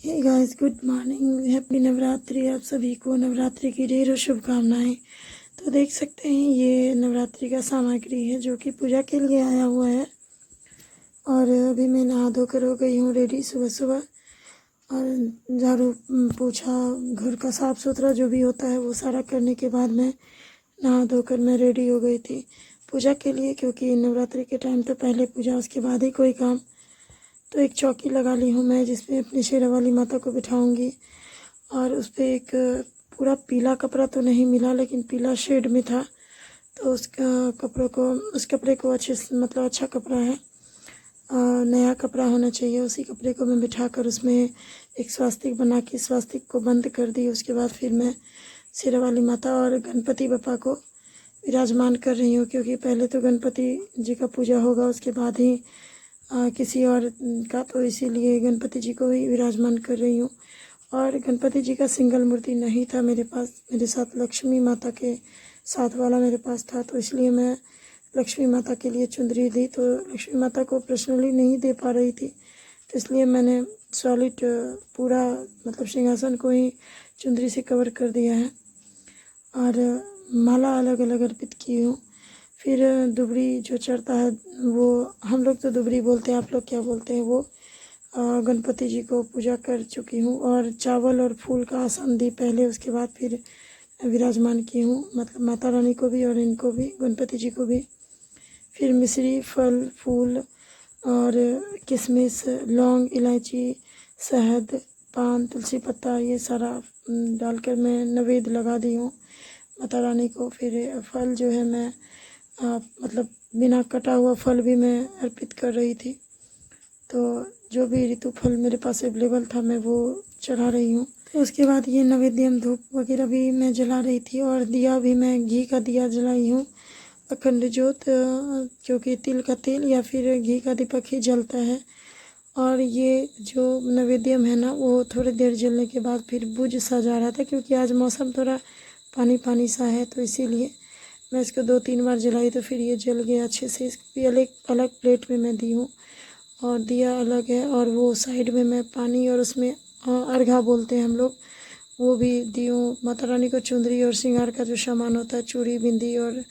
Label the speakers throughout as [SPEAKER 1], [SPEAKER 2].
[SPEAKER 1] हे guys, good morning, happy Navratri. आप सभी को नवरात्रि की ढेरों शुभकामनाएं। तो देख सकते हैं ये नवरात्रि का सामग्री है जो कि पूजा के लिए आया हुआ है। और अभी मैं नहा धोकर हो गई हूँ रेडी सुबह सुबह। और झाड़ू पोछा घर का साफ़ सुथरा जो भी होता है वो सारा करने के बाद में नहा धोकर मैं रेडी हो गई थी पूजा के लिए, क्योंकि नवरात्रि के टाइम तो पहले पूजा, उसके बाद ही कोई काम। तो एक चौकी लगा ली हूँ मैं जिसमें अपनी शेरावाली माता को बिठाऊंगी। और उस पर एक पूरा पीला कपड़ा तो नहीं मिला, लेकिन पीला शेड में था। तो उस कपड़े को अच्छे से, मतलब अच्छा कपड़ा है, नया कपड़ा होना चाहिए। उसी कपड़े को मैं बिठाकर उसमें एक स्वास्तिक बना के स्वास्तिक को बंद कर दी। उसके बाद फिर मैं शेरावाली माता और गणपति बप्पा को विराजमान कर रही हूँ, क्योंकि पहले तो गणपति जी का पूजा होगा, उसके बाद ही किसी और का। तो इसीलिए गणपति जी को ही विराजमान कर रही हूँ। और गणपति जी का सिंगल मूर्ति नहीं था मेरे पास, मेरे साथ लक्ष्मी माता के साथ वाला मेरे पास था। तो इसलिए मैं लक्ष्मी माता के लिए चुंदरी दी। तो लक्ष्मी माता को पर्सनली नहीं दे पा रही थी, तो इसलिए मैंने सॉलिड पूरा, मतलब सिंहासन को ही चुंदरी से कवर कर दिया है। और माला अलग अलग अर्पित की हूँ। फिर दुबरी जो चढ़ता है, वो हम लोग तो दुबरी बोलते हैं, आप लोग क्या बोलते हैं, वो गणपति जी को पूजा कर चुकी हूँ। और चावल और फूल का आसन दी पहले, उसके बाद फिर विराजमान की हूँ, मतलब माता रानी को भी और इनको भी, गणपति जी को भी। फिर मिश्री, फल फूल और किशमिश, लौंग, इलायची, शहद, पान, तुलसी पत्ता, ये सारा डालकर मैं नैवेद्य लगा दी हूँ माता रानी को। फिर फल जो है मैं मतलब बिना कटा हुआ फल भी मैं अर्पित कर रही थी। तो जो भी ऋतु फल मेरे पास अवेलेबल था मैं वो चढ़ा रही हूँ। तो उसके बाद ये नैवेद्य, धूप वगैरह भी मैं जला रही थी। और दिया भी मैं घी का दिया जलाई हूँ, अखंड ज्योत, क्योंकि तिल का तेल या फिर घी का दीपक ही जलता है। और ये जो नैवेद्यम है ना, वो थोड़ी देर जलने के बाद फिर बुझ सा जा रहा था, क्योंकि आज मौसम थोड़ा पानी पानी सा है। तो इसीलिए मैं इसको 2-3 बार जलाई, तो फिर ये जल गया अच्छे से। इसको भी अलग अलग प्लेट में मैं दी हूँ, और दिया अलग है। और वो साइड में मैं पानी और उसमें अर्घा बोलते हैं हम लोग, वो भी दी हूँ। माता रानी को चुंदरी और श्रृंगार का जो सामान होता है, चूड़ी, बिंदी और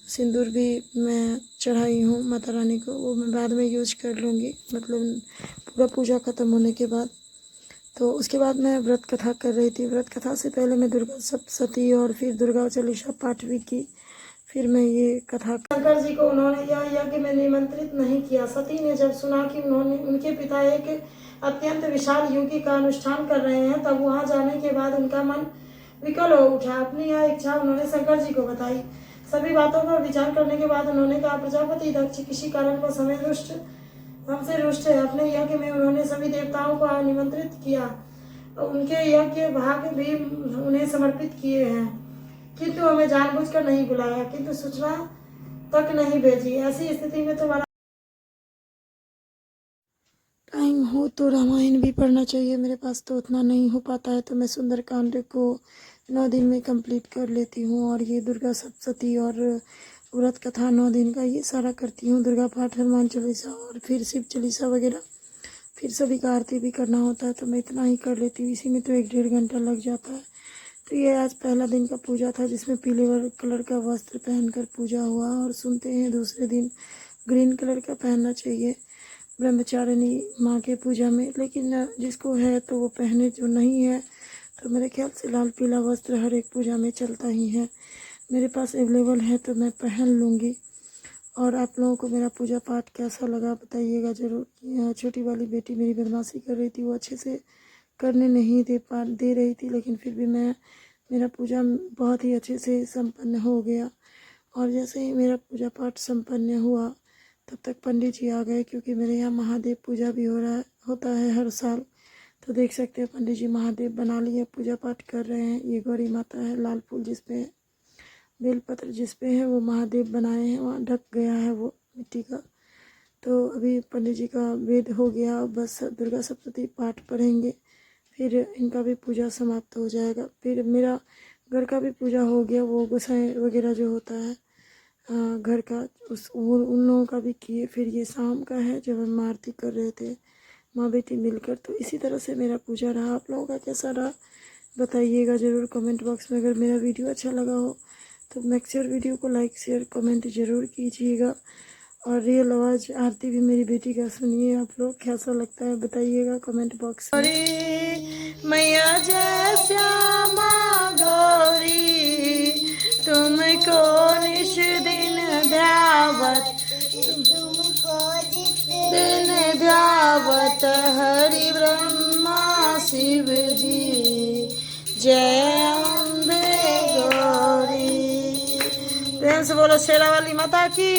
[SPEAKER 1] सिंदूर भी मैं चढ़ाई हूँ माता रानी को। वो मैं बाद में यूज कर लूँगी, मतलब पूरा पूजा ख़त्म होने के बाद। तो उसके बाद मैं व्रत कथा कर रही थी। व्रत कथा से पहले मैं दुर्गा सप्तशती और फिर दुर्गा चालीसा पाठ भी की। फिर मैं ये कथा, शंकर जी को उन्होंने यह यज्ञ में निमंत्रित नहीं किया। सती ने जब सुना कि उनके पिता एक अत्यंत विशाल यज्ञ का अनुष्ठान कर रहे हैं, तब वहां जाने के बाद उनका मन विकल हो उठा। अपनी यह इच्छा उन्होंने शंकर जी को बताई। सभी बातों पर विचार करने के बाद उन्होंने कहा, प्रजापति दक्ष किसी कारणवश हमसे रुष्ट है। अपने यज्ञ में उन्होंने सभी देवताओं को निमंत्रित किया, उनके यज्ञ भाग भी उन्हें समर्पित किए हैं, किंतु हमें जानबूझकर नहीं बुलाया, किंतु सूचना तक नहीं भेजी। ऐसी स्थिति में तुम्हारा टाइम हो तो रामायण भी पढ़ना चाहिए। मेरे पास तो उतना नहीं हो पाता है, तो मैं सुंदरकांड को 9 दिन में कंप्लीट कर लेती हूँ। और ये दुर्गा सप्तशती और व्रत कथा 9 दिन का ये सारा करती हूँ। दुर्गा पाठ, हनुमान चालीसा और फिर शिव चालीसा वगैरह। फिर सभी का आरती भी करना होता है, तो मैं इतना ही कर लेती हूँ। इसी में तो 1-1.5 घंटा लग जाता है। तो ये आज पहला दिन का पूजा था, जिसमें पीले कलर का वस्त्र पहनकर पूजा हुआ। और सुनते हैं दूसरे दिन ग्रीन कलर का पहनना चाहिए ब्रह्मचारिणी माँ के पूजा में, लेकिन जिसको है तो वो पहने, जो नहीं है तो मेरे ख्याल से लाल पीला वस्त्र हर एक पूजा में चलता ही है। मेरे पास अवेलेबल है तो मैं पहन लूँगी। और आप लोगों को मेरा पूजा पाठ कैसा लगा बताइएगा ज़रूर। छोटी वाली बेटी मेरी बदमाशी कर रही थी, वो अच्छे से करने नहीं दे रही थी, लेकिन फिर भी मेरा पूजा बहुत ही अच्छे से संपन्न हो गया। और जैसे ही मेरा पूजा पाठ संपन्न हुआ, तब तक पंडित जी आ गए, क्योंकि मेरे यहाँ महादेव पूजा भी होता है हर साल। तो देख सकते हैं पंडित जी महादेव बना लिए, पूजा पाठ कर रहे हैं। ये गौरी माता है, लाल फूल जिसपे, बेलपत्र जिसपे है, वो महादेव बनाए हैं, वहाँ ढक गया है वो मिट्टी का। तो अभी पंडित जी का वेद हो गया, बस दुर्गा सप्तशती पाठ पढ़ेंगे, फिर इनका भी पूजा समाप्त हो जाएगा। फिर मेरा घर का भी पूजा हो गया, वो गोसाई वगैरह जो होता है घर का, उन लोगों का भी किए। फिर ये शाम का है जब हम आरती कर रहे थे माँ बेटी मिलकर। तो इसी तरह से मेरा पूजा रहा। आप लोगों का कैसा रहा बताइएगा ज़रूर कमेंट बॉक्स में। अगर मेरा वीडियो अच्छा लगा हो तो मेक श्योर वीडियो को लाइक शेयर कमेंट ज़रूर कीजिएगा। और रियल आवाज़ आरती भी मेरी बेटी का सुनिए आप लोग, कैसा लगता है बताइएगा कमेंट बॉक्स में। गौरी मैया जय श्यामा गौरी, तुमको निश दिन ध्यावत, दिन ध्यावत हरि ब्रह्मा शिव जी, जय अम्बे गौरी। प्रेम से बोलो शेरा वाली माता की।